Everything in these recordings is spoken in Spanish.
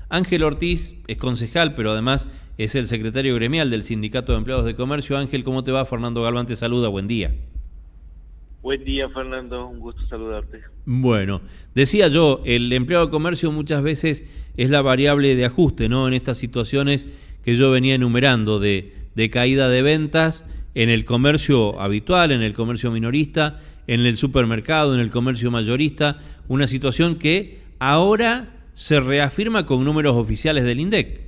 Ángel Ortiz es concejal, pero además es el secretario gremial del Sindicato de Empleados de Comercio. Ángel, ¿cómo te va? Fernando Galván te saluda, buen día. Buen día, Fernando, un gusto saludarte. Bueno, decía yo, el empleado de comercio muchas veces es la variable de ajuste, ¿no? En estas situaciones que yo venía enumerando de caída de ventas en el comercio habitual, en el comercio minorista, en el supermercado, en el comercio mayorista, una situación que ahora se reafirma con números oficiales del INDEC.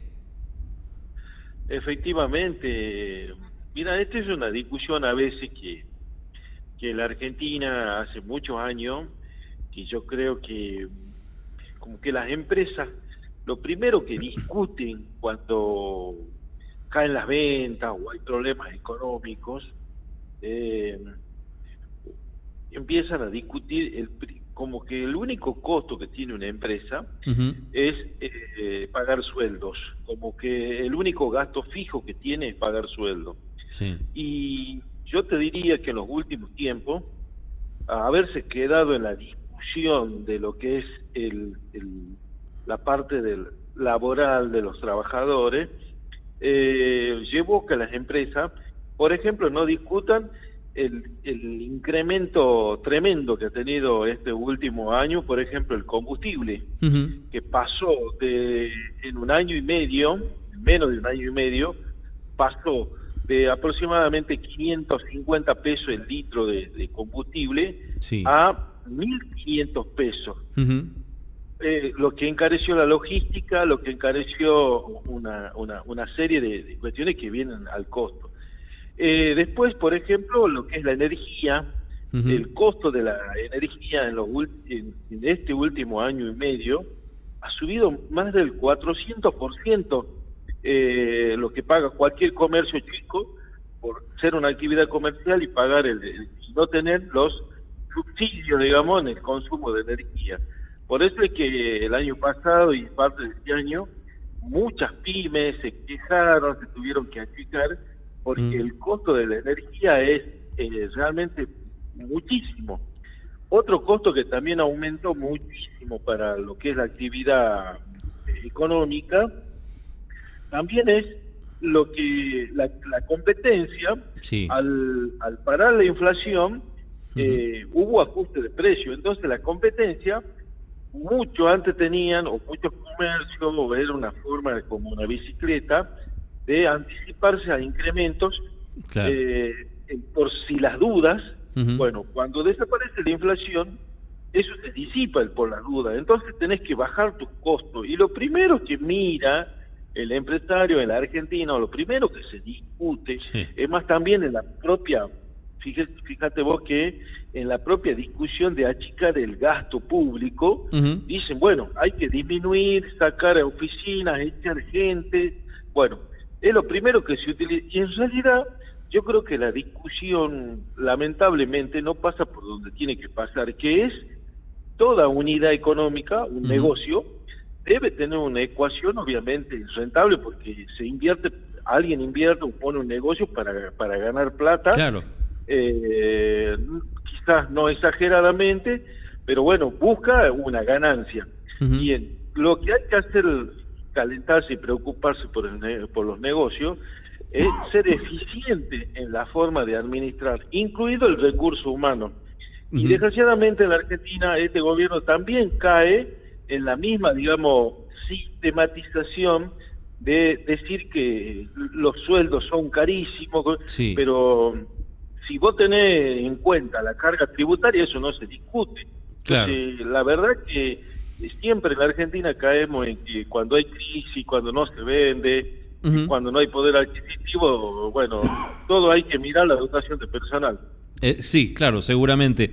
Efectivamente, mira, esta es una discusión a veces que la Argentina hace muchos años, que yo creo que como que las empresas, lo primero que discuten cuando caen las ventas o hay problemas económicos, eh, empiezan a discutir como que el único costo que tiene una empresa Uh-huh. es pagar sueldos, como que el único gasto fijo que tiene es pagar sueldo. Sí. Y yo te diría que en los últimos tiempos, a haberse quedado en la discusión de lo que es la parte laboral de los trabajadores, llevó que las empresas, por ejemplo, no discutan el incremento tremendo que ha tenido este último año, por ejemplo, el combustible, Uh-huh. que pasó en un año y medio, en menos de un año y medio, pasó de aproximadamente 550 pesos el litro de combustible Sí. a 1.500 pesos. Uh-huh. Lo que encareció la logística, lo que encareció una serie de cuestiones que vienen al costo. Después, por ejemplo, lo que es la energía, Uh-huh. el costo de la energía en este último año y medio ha subido más del 400%, lo que paga cualquier comercio chico por ser una actividad comercial y pagar y no tener los subsidios, digamos, en el consumo de energía. Por eso es que el año pasado y parte de este año, muchas pymes se quejaron, se tuvieron que achicar, porque Uh-huh. el costo de la energía es realmente muchísimo. Otro costo que también aumentó muchísimo para lo que es la actividad económica, también es lo que la competencia, Sí. al parar la inflación, Uh-huh. hubo ajuste de precio. Entonces la competencia, mucho antes tenían, o muchos comercios, o era una forma como una bicicleta, de anticiparse a incrementos Claro. por si las dudas. Uh-huh. Bueno, cuando desaparece la inflación, eso se disipa por la duda, entonces tenés que bajar tus costos. Y lo primero que mira el empresario en la Argentina, o lo primero que se discute, Sí. es más también en la propia, fíjate vos que en la propia discusión de achicar el gasto público, Uh-huh. dicen, bueno, hay que disminuir, sacar a oficinas, echar gente. Bueno, es lo primero que se utiliza. Y en realidad, yo creo que la discusión, lamentablemente, no pasa por donde tiene que pasar, que es toda unidad económica, un Uh-huh. negocio, debe tener una ecuación obviamente rentable, porque alguien invierte o pone un negocio para ganar plata, Claro. eh, quizás no exageradamente, pero bueno, busca una ganancia. Uh-huh. Y lo que hay que hacer, calentarse y preocuparse por los negocios, es ser eficiente en la forma de administrar, incluido el recurso humano. Y Uh-huh. desgraciadamente en la Argentina este gobierno también cae en la misma, digamos, sistematización de decir que los sueldos son carísimos, Sí. pero si vos tenés en cuenta la carga tributaria, eso no se discute. Claro. Entonces, la verdad que siempre en la Argentina caemos en que cuando hay crisis, cuando no se vende, Uh-huh. cuando no hay poder adquisitivo, bueno, todo hay que mirar la dotación de personal. Sí, claro, seguramente.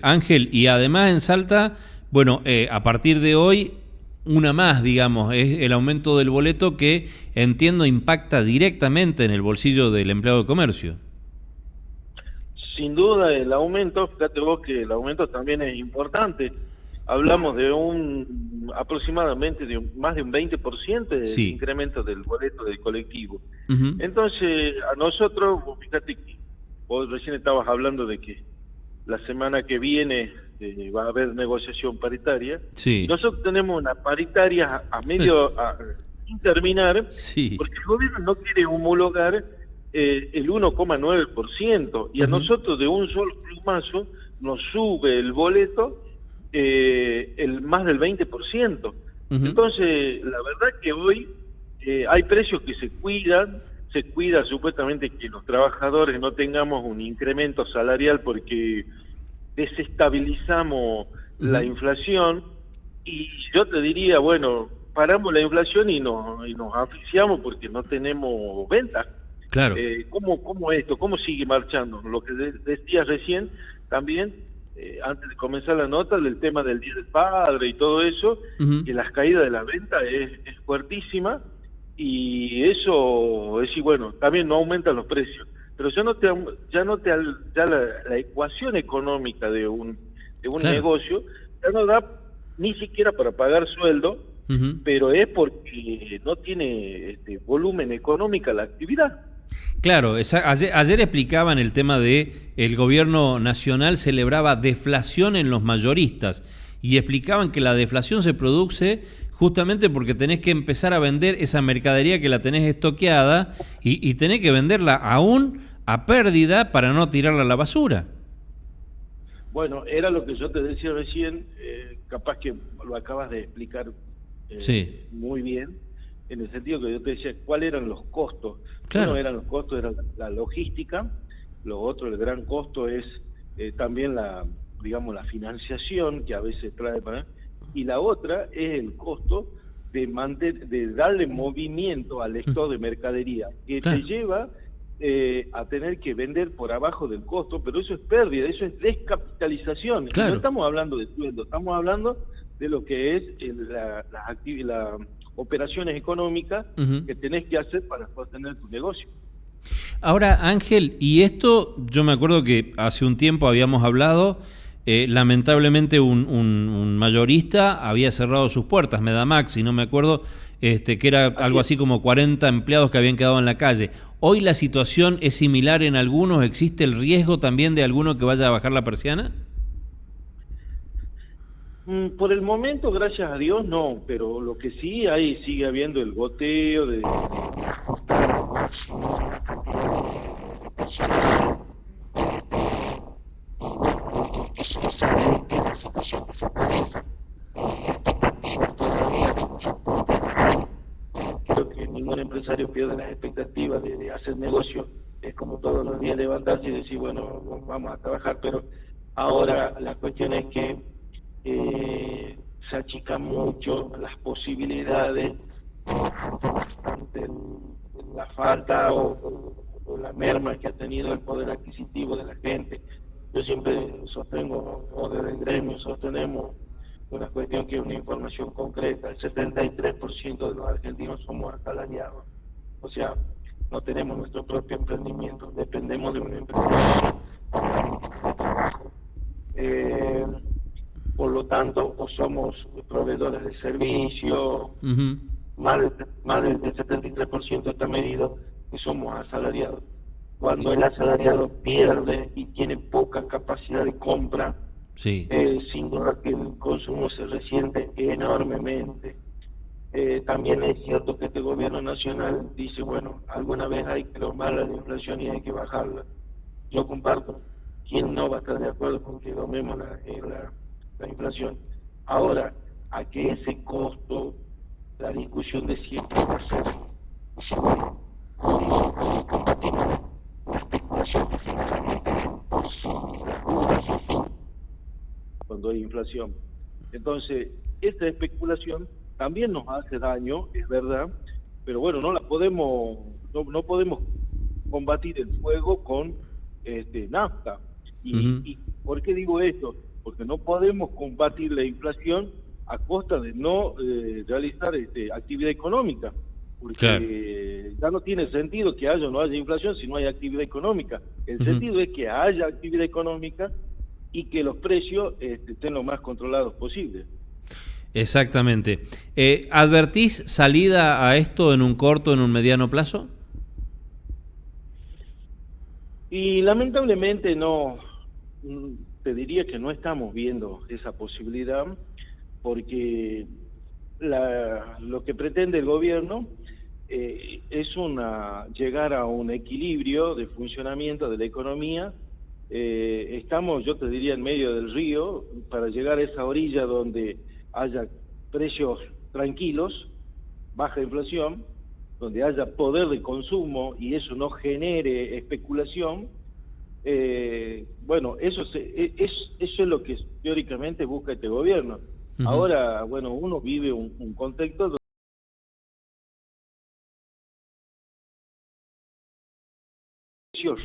Ángel, y además en Salta, bueno, a partir de hoy, una más, digamos, es el aumento del boleto que entiendo impacta directamente en el bolsillo del empleado de comercio. Sin duda el aumento, fíjate vos que el aumento también es importante. Hablamos de aproximadamente más de un 20% de Sí. incremento del boleto del colectivo. Uh-huh. Entonces, a nosotros, fíjate que vos recién estabas hablando de que la semana que viene va a haber negociación paritaria. Sí. Nosotros tenemos una paritaria sin terminar, Sí. porque el gobierno no quiere homologar el 1,9%, y a nosotros de un solo plumazo nos sube el boleto el más del 20%. Entonces, la verdad que hoy hay precios que se cuida supuestamente que los trabajadores no tengamos un incremento salarial porque desestabilizamos la inflación, y yo te diría, bueno, paramos la inflación y nos asfixiamos porque no tenemos ventas. Claro. ¿Cómo sigue marchando? Lo que decías recién también, antes de comenzar la nota, del tema del Día del Padre y todo eso, que las caídas de la venta es fuertísima, y eso es, y bueno, también no aumentan los precios. Pero la ecuación económica de un Claro. negocio ya no da ni siquiera para pagar sueldo, pero es porque no tiene volumen económico la actividad. Claro, ayer explicaban el tema de el gobierno nacional celebraba deflación en los mayoristas, y explicaban que la deflación se produce justamente porque tenés que empezar a vender esa mercadería que la tenés estoqueada, y tenés que venderla aún a pérdida para no tirarla a la basura. Bueno, era lo que yo te decía recién, capaz que lo acabas de explicar Sí. muy bien, en el sentido que yo te decía, ¿cuáles eran los costos? Claro. Uno eran los costos, era la logística. Lo otro, el gran costo, es también la financiación que a veces trae y la otra es el costo de darle movimiento al stock de mercadería, que Claro. te lleva a tener que vender por abajo del costo, pero eso es pérdida, eso es descapitalización. Claro. No estamos hablando de sueldo, estamos hablando de lo que es las operaciones económicas que tenés que hacer para sostener tu negocio. Ahora, Ángel, y esto yo me acuerdo que hace un tiempo habíamos hablado, lamentablemente un mayorista había cerrado sus puertas, Medamax, si no me acuerdo, que era algo así como 40 empleados que habían quedado en la calle. ¿Hoy la situación es similar en algunos? ¿Existe el riesgo también de alguno que vaya a bajar la persiana? Por el momento, gracias a Dios, no, pero lo que sí sigue habiendo el goteo de creo que ningún empresario pierde las expectativas de hacer negocio. Es como todos los días levantarse y decir, bueno, vamos a trabajar, pero ahora la cuestión es que se achican mucho las posibilidades ante la falta o la merma que ha tenido el poder adquisitivo de la gente. Yo siempre sostengo, o desde el gremio sostenemos una cuestión que es una información concreta: el 73% de los argentinos somos asalariados, o sea, no tenemos nuestro propio emprendimiento, dependemos de un emprendimiento. Por lo tanto, o somos proveedores de servicio, más del 73% está medido que somos asalariados. Cuando el asalariado pierde y tiene poca capacidad de compra, Sí. Sin duda que el consumo se resiente enormemente. También es cierto que este gobierno nacional dice, bueno, alguna vez hay que domar la inflación y hay que bajarla. Yo comparto. ¿Quién no va a estar de acuerdo con que domemos la inflación? Ahora, a que ese costo, la discusión de siempre va a ser compatible. La especulación que finalmente es imposible cuando hay inflación. Entonces, esta especulación también nos hace daño, es verdad, pero bueno, no podemos combatir el fuego con nafta. ¿Y por qué digo esto? Porque no podemos combatir la inflación a costa de no realizar actividad económica, porque ya no tiene sentido que haya o no haya inflación si no hay actividad económica. El sentido es que haya actividad económica y que los precios estén lo más controlados posible. Exactamente. ¿Advertís salida a esto en un corto, en un mediano plazo? Y lamentablemente no. te diría que no estamos viendo esa posibilidad, porque lo que pretende el gobierno es llegar a un equilibrio de funcionamiento de la economía. Estamos, yo te diría, en medio del río, para llegar a esa orilla donde haya precios tranquilos, baja inflación, donde haya poder de consumo y eso no genere especulación. Bueno, eso es lo que teóricamente busca este gobierno. Ahora, bueno, uno vive un contexto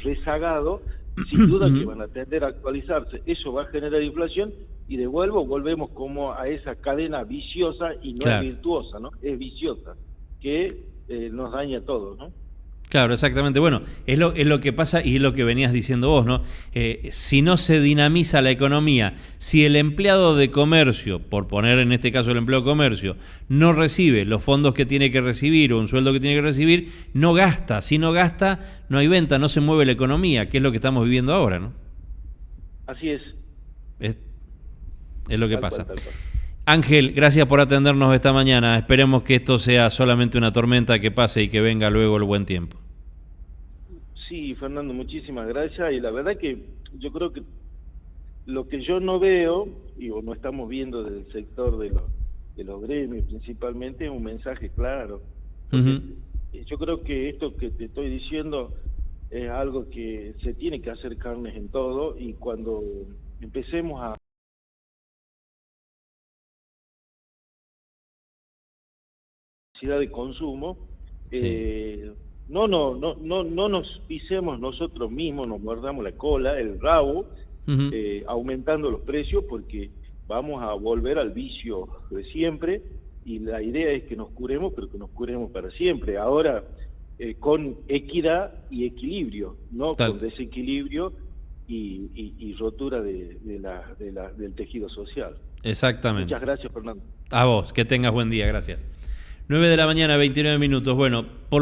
rezagado, sin duda que van a tender a actualizarse, eso va a generar inflación y volvemos como a esa cadena viciosa y no es virtuosa, ¿no? Es viciosa, que nos daña a todos, ¿no? Claro, exactamente. Bueno, es lo que pasa y es lo que venías diciendo vos, ¿no? Si no se dinamiza la economía, si el empleado de comercio, por poner en este caso el empleado de comercio, no recibe los fondos que tiene que recibir o un sueldo que tiene que recibir, no gasta. Si no gasta, no hay venta, no se mueve la economía, que es lo que estamos viviendo ahora, ¿no? Así es. Es lo que pasa. Tal cual. Ángel, gracias por atendernos esta mañana. Esperemos que esto sea solamente una tormenta que pase y que venga luego el buen tiempo. Sí, Fernando, muchísimas gracias. Y la verdad que yo creo que lo que yo no veo, y no estamos viendo desde el sector de los gremios principalmente, es un mensaje claro. Yo creo que esto que te estoy diciendo es algo que se tiene que hacer carnes en todo, y cuando empecemos a de consumo, no nos pisemos nosotros mismos, nos mordamos la cola, el rabo, aumentando los precios, porque vamos a volver al vicio de siempre, y la idea es que nos curemos, pero que nos curemos para siempre. Ahora, con equidad y equilibrio, no con desequilibrio y rotura del tejido social. Exactamente. Muchas gracias, Fernando. A vos, que tengas buen día, gracias. 9 de la mañana, 29 minutos. Bueno, por lo